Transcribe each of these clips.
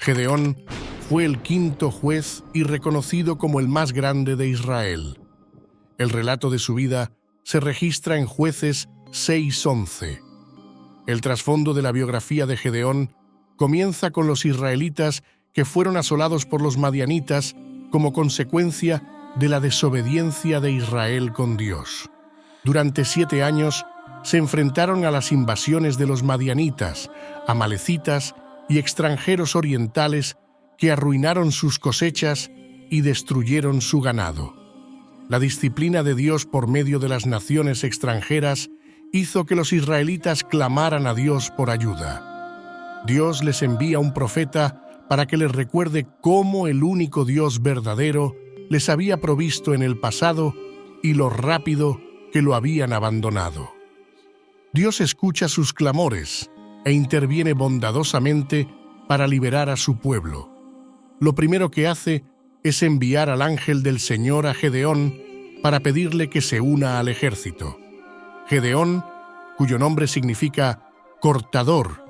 Gedeón fue el quinto juez y reconocido como el más grande de Israel. El relato de su vida se registra en Jueces 6:11. El trasfondo de la biografía de Gedeón comienza con los israelitas que fueron asolados por los madianitas como consecuencia de la desobediencia de Israel con Dios. Durante 7 años se enfrentaron a las invasiones de los madianitas, amalecitas y extranjeros orientales que arruinaron sus cosechas y destruyeron su ganado. La disciplina de Dios por medio de las naciones extranjeras hizo que los israelitas clamaran a Dios por ayuda. Dios les envía un profeta para que les recuerde cómo el único Dios verdadero les había provisto en el pasado y lo rápido que lo habían abandonado. Dios escucha sus clamores e interviene bondadosamente para liberar a su pueblo. Lo primero que hace es enviar al ángel del Señor a Gedeón para pedirle que se una al ejército. Gedeón, cuyo nombre significa cortador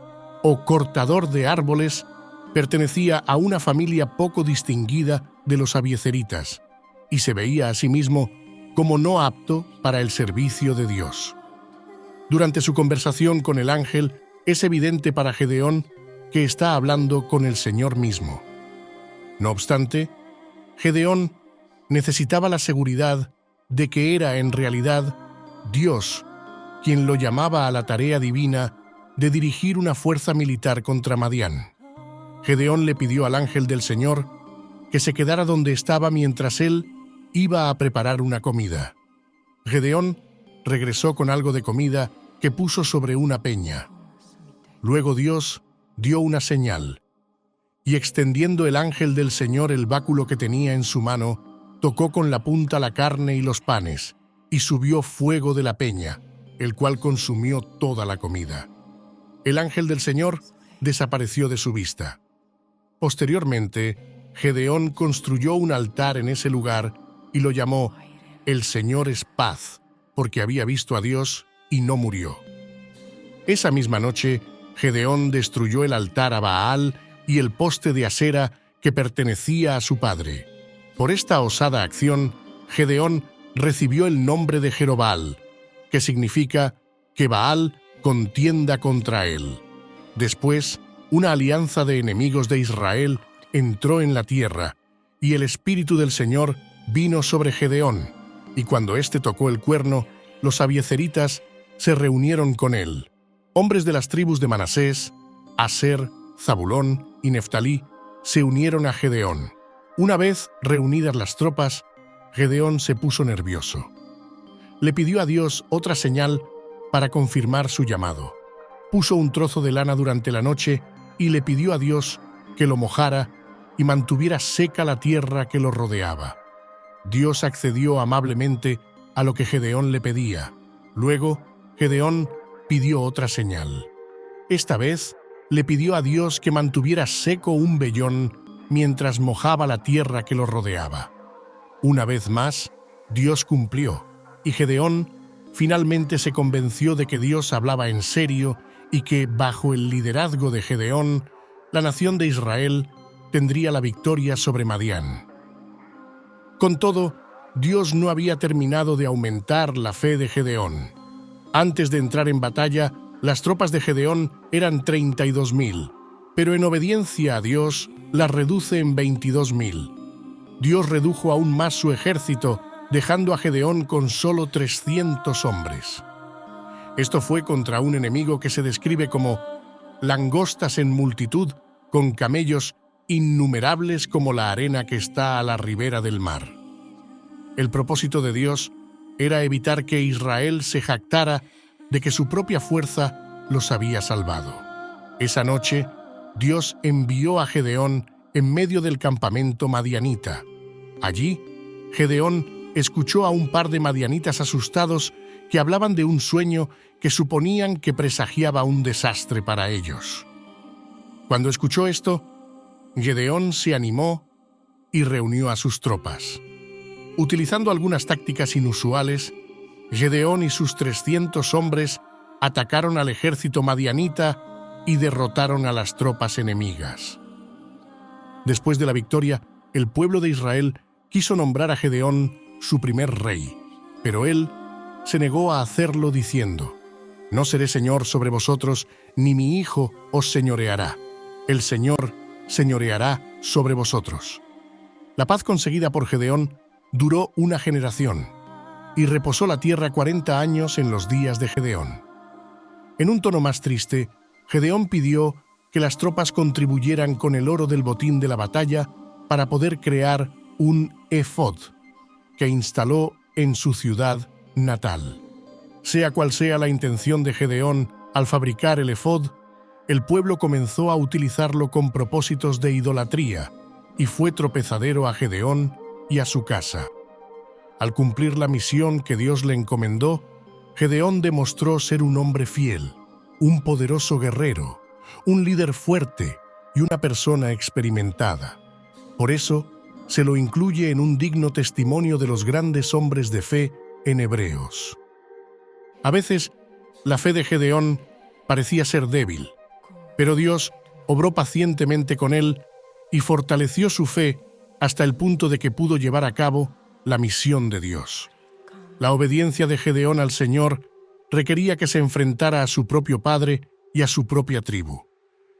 o cortador de árboles, pertenecía a una familia poco distinguida de los abiezeritas y se veía a sí mismo como no apto para el servicio de Dios. Durante su conversación con el ángel, es evidente para Gedeón que está hablando con el Señor mismo. No obstante, Gedeón necesitaba la seguridad de que era en realidad Dios quien lo llamaba a la tarea divina de dirigir una fuerza militar contra Madián. Gedeón le pidió al ángel del Señor que se quedara donde estaba mientras él iba a preparar una comida. Gedeón regresó con algo de comida que puso sobre una peña. Luego Dios dio una señal, y extendiendo el ángel del Señor el báculo que tenía en su mano, tocó con la punta la carne y los panes, y subió fuego de la peña, el cual consumió toda la comida. El ángel del Señor desapareció de su vista. Posteriormente, Gedeón construyó un altar en ese lugar y lo llamó «El Señor es paz», porque había visto a Dios y no murió. Esa misma noche, Gedeón destruyó el altar a Baal y el poste de Asera que pertenecía a su padre. Por esta osada acción, Gedeón recibió el nombre de Jerobal, que significa que Baal contienda contra él. Después, una alianza de enemigos de Israel entró en la tierra, y el Espíritu del Señor vino sobre Gedeón, y cuando éste tocó el cuerno, los abiezeritas se reunieron con él. Hombres de las tribus de Manasés, Aser, Zabulón y Neftalí se unieron a Gedeón. Una vez reunidas las tropas, Gedeón se puso nervioso. Le pidió a Dios otra señal para confirmar su llamado. Puso un trozo de lana durante la noche y le pidió a Dios que lo mojara y mantuviera seca la tierra que lo rodeaba. Dios accedió amablemente a lo que Gedeón le pedía. Luego, Gedeón pidió otra señal. Esta vez, le pidió a Dios que mantuviera seco un vellón mientras mojaba la tierra que lo rodeaba. Una vez más, Dios cumplió, y Gedeón finalmente se convenció de que Dios hablaba en serio y que, bajo el liderazgo de Gedeón, la nación de Israel tendría la victoria sobre Madián. Con todo, Dios no había terminado de aumentar la fe de Gedeón. Antes de entrar en batalla, las tropas de Gedeón eran 32.000, pero en obediencia a Dios las reduce en 22.000. Dios redujo aún más su ejército, dejando a Gedeón con solo 300 hombres. Esto fue contra un enemigo que se describe como langostas en multitud, con camellos innumerables como la arena que está a la ribera del mar. El propósito de Dios era evitar que Israel se jactara de que su propia fuerza los había salvado. Esa noche, Dios envió a Gedeón en medio del campamento madianita. Allí, Gedeón escuchó a un par de madianitas asustados que hablaban de un sueño que suponían que presagiaba un desastre para ellos. Cuando escuchó esto, Gedeón se animó y reunió a sus tropas. Utilizando algunas tácticas inusuales, Gedeón y sus 300 hombres atacaron al ejército madianita y derrotaron a las tropas enemigas. Después de la victoria, el pueblo de Israel quiso nombrar a Gedeón su primer rey, pero él se negó a hacerlo diciendo: «No seré señor sobre vosotros, ni mi hijo os señoreará. El Señor señoreará sobre vosotros». La paz conseguida por Gedeón duró una generación, y reposó la tierra 40 años en los días de Gedeón. En un tono más triste, Gedeón pidió que las tropas contribuyeran con el oro del botín de la batalla para poder crear un efod, que instaló en su ciudad natal. Sea cual sea la intención de Gedeón al fabricar el efod, el pueblo comenzó a utilizarlo con propósitos de idolatría y fue tropezadero a Gedeón y a su casa. Al cumplir la misión que Dios le encomendó, Gedeón demostró ser un hombre fiel, un poderoso guerrero, un líder fuerte y una persona experimentada. Por eso, se lo incluye en un digno testimonio de los grandes hombres de fe en Hebreos. A veces, la fe de Gedeón parecía ser débil, pero Dios obró pacientemente con él y fortaleció su fe hasta el punto de que pudo llevar a cabo la misión de Dios. La obediencia de Gedeón al Señor requería que se enfrentara a su propio padre y a su propia tribu.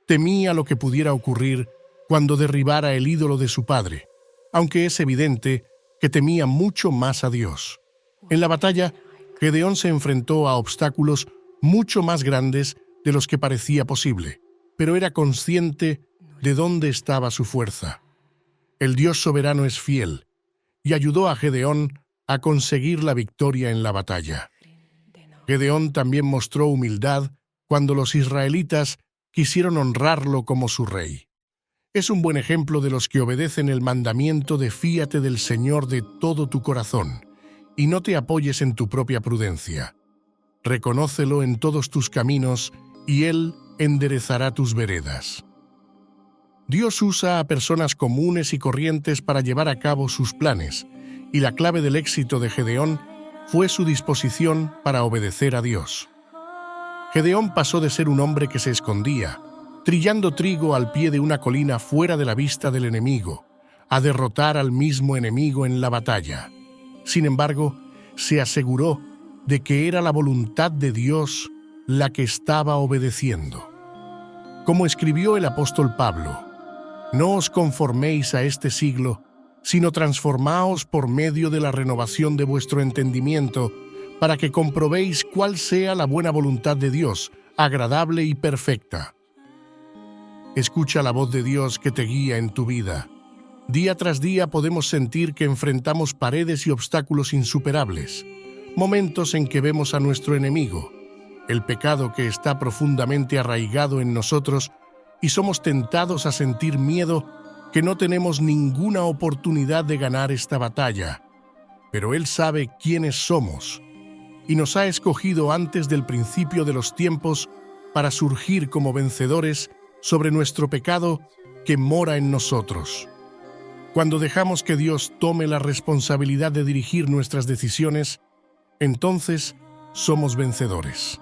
Temía lo que pudiera ocurrir cuando derribara el ídolo de su padre, aunque es evidente que temía mucho más a Dios. En la batalla, Gedeón se enfrentó a obstáculos mucho más grandes de los que parecía posible, pero era consciente de dónde estaba su fuerza. El Dios soberano es fiel y ayudó a Gedeón a conseguir la victoria en la batalla. Gedeón también mostró humildad cuando los israelitas quisieron honrarlo como su rey. Es un buen ejemplo de los que obedecen el mandamiento de fíate del Señor de todo tu corazón y no te apoyes en tu propia prudencia. Reconócelo en todos tus caminos y Él enderezará tus veredas. Dios usa a personas comunes y corrientes para llevar a cabo sus planes, y la clave del éxito de Gedeón fue su disposición para obedecer a Dios. Gedeón pasó de ser un hombre que se escondía, trillando trigo al pie de una colina fuera de la vista del enemigo, a derrotar al mismo enemigo en la batalla. Sin embargo, se aseguró de que era la voluntad de Dios la que estaba obedeciendo. Como escribió el apóstol Pablo: «No os conforméis a este siglo, sino transformaos por medio de la renovación de vuestro entendimiento, para que comprobéis cuál sea la buena voluntad de Dios, agradable y perfecta». Escucha la voz de Dios que te guía en tu vida. Día tras día podemos sentir que enfrentamos paredes y obstáculos insuperables, momentos en que vemos a nuestro enemigo, el pecado que está profundamente arraigado en nosotros, y somos tentados a sentir miedo que no tenemos ninguna oportunidad de ganar esta batalla. Pero Él sabe quiénes somos y nos ha escogido antes del principio de los tiempos para surgir como vencedores sobre nuestro pecado que mora en nosotros. Cuando dejamos que Dios tome la responsabilidad de dirigir nuestras decisiones, entonces somos vencedores.